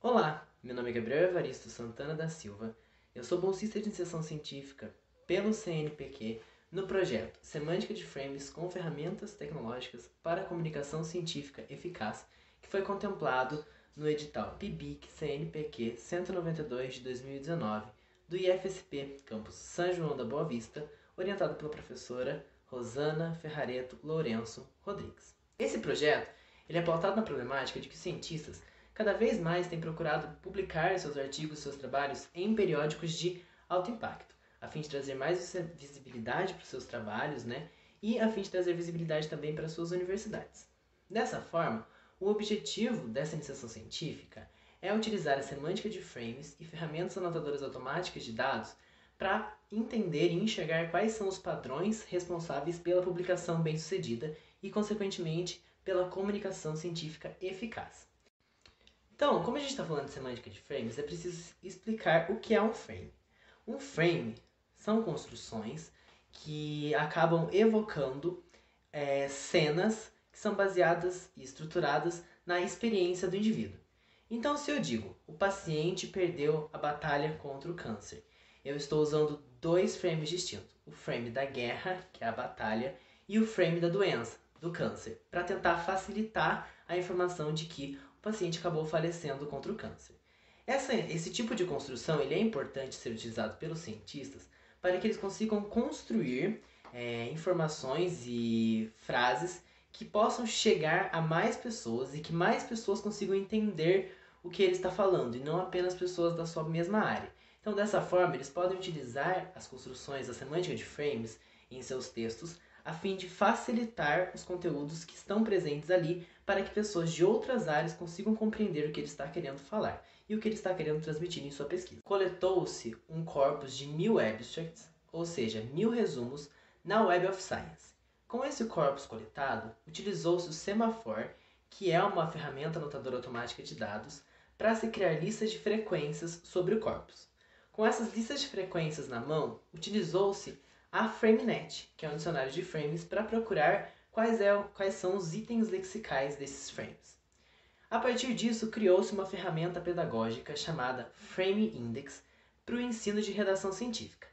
Olá, meu nome é Gabriel Evaristo Santana da Silva, eu sou bolsista de iniciação científica pelo CNPq no projeto Semântica de Frames com Ferramentas Tecnológicas para a Comunicação Científica Eficaz, que foi contemplado no edital PIBIC CNPq 192 de 2019 do IFSP Campus São João da Boa Vista, orientado pela professora Rosana Ferrareto Lourenço Rodrigues. Esse projeto ele é pautado na problemática de que os cientistas cada vez mais têm procurado publicar seus artigos e seus trabalhos em periódicos de alto impacto, a fim de trazer mais visibilidade para os seus trabalhos, e a fim de trazer visibilidade também para as suas universidades. Dessa forma, o objetivo dessa iniciação científica é utilizar a semântica de frames e ferramentas anotadoras automáticas de dados para entender e enxergar quais são os padrões responsáveis pela publicação bem-sucedida e, consequentemente, pela comunicação científica eficaz. Então, como a gente está falando de semântica de frames, é preciso explicar o que é um frame. Um frame são construções que acabam evocando cenas que são baseadas e estruturadas na experiência do indivíduo. Então, se eu digo, o paciente perdeu a batalha contra o câncer, eu estou usando dois frames distintos. O frame da guerra, que é a batalha, e o frame da doença, do câncer, para tentar facilitar a informação de que o paciente acabou falecendo contra o câncer. Esse tipo de construção ele é importante ser utilizado pelos cientistas para que eles consigam construir informações e frases que possam chegar a mais pessoas e que mais pessoas consigam entender o que ele está falando, e não apenas pessoas da sua mesma área. Então, dessa forma, eles podem utilizar as construções da semântica de frames em seus textos a fim de facilitar os conteúdos que estão presentes ali para que pessoas de outras áreas consigam compreender o que ele está querendo falar e o que ele está querendo transmitir em sua pesquisa. Coletou-se um corpus de 1000 abstracts, ou seja, 1000 resumos, na Web of Science. Com esse corpus coletado, utilizou-se o Semaphore, que é uma ferramenta anotadora automática de dados, para se criar listas de frequências sobre o corpus. Com essas listas de frequências na mão, utilizou-se a FrameNet, que é um dicionário de frames, para procurar quais são os itens lexicais desses frames. A partir disso, criou-se uma ferramenta pedagógica chamada Frame Index para o ensino de redação científica.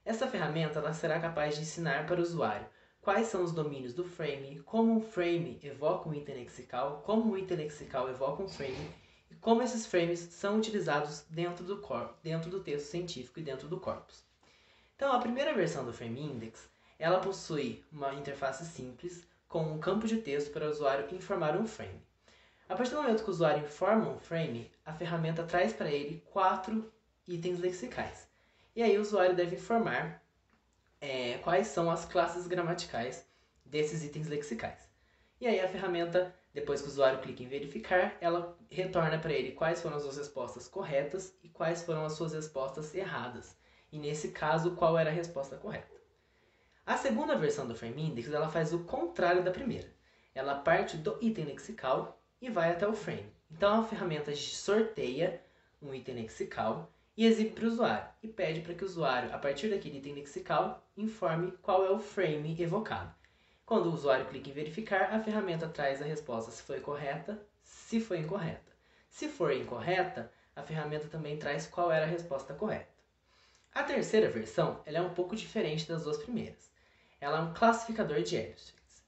Essa ferramenta será capaz de ensinar para o usuário quais são os domínios do frame, como um frame evoca um item lexical, como um item lexical evoca um frame, e como esses frames são utilizados dentro do texto científico e dentro do corpus. Então, a primeira versão do Frame Index, ela possui uma interface simples com um campo de texto para o usuário informar um frame. A partir do momento que o usuário informa um frame, a ferramenta traz para ele 4 itens lexicais. E aí o usuário deve informar quais são as classes gramaticais desses itens lexicais. E aí a ferramenta, depois que o usuário clica em verificar, ela retorna para ele quais foram as suas respostas corretas e quais foram as suas respostas erradas. E nesse caso, qual era a resposta correta. A segunda versão do Frame Index ela faz o contrário da primeira. Ela parte do item lexical e vai até o frame. Então a ferramenta sorteia um item lexical e exibe para o usuário. E pede para que o usuário, a partir daquele item lexical, informe qual é o frame evocado. Quando o usuário clica em verificar, a ferramenta traz a resposta se foi correta, se foi incorreta. Se for incorreta, a ferramenta também traz qual era a resposta correta. A terceira versão ela é um pouco diferente das duas primeiras. Ela é um classificador de abstracts.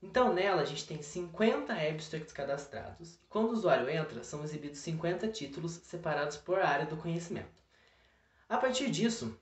Então nela a gente tem 50 abstracts cadastrados. E quando o usuário entra, são exibidos 50 títulos separados por área do conhecimento. A partir disso,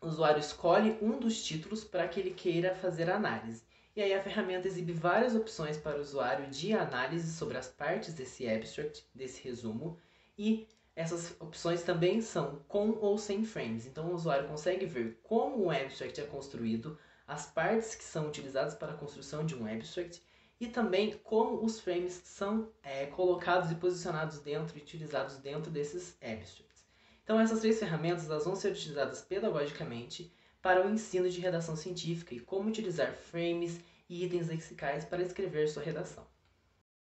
o usuário escolhe um dos títulos para que ele queira fazer a análise. E aí a ferramenta exibe várias opções para o usuário de análise sobre as partes desse abstract, desse resumo, e essas opções também são com ou sem frames, então o usuário consegue ver como um abstract é construído, as partes que são utilizadas para a construção de um abstract e também como os frames são colocados e posicionados dentro e utilizados dentro desses abstracts. Então essas três ferramentas elas vão ser utilizadas pedagogicamente para o ensino de redação científica e como utilizar frames e itens lexicais para escrever sua redação.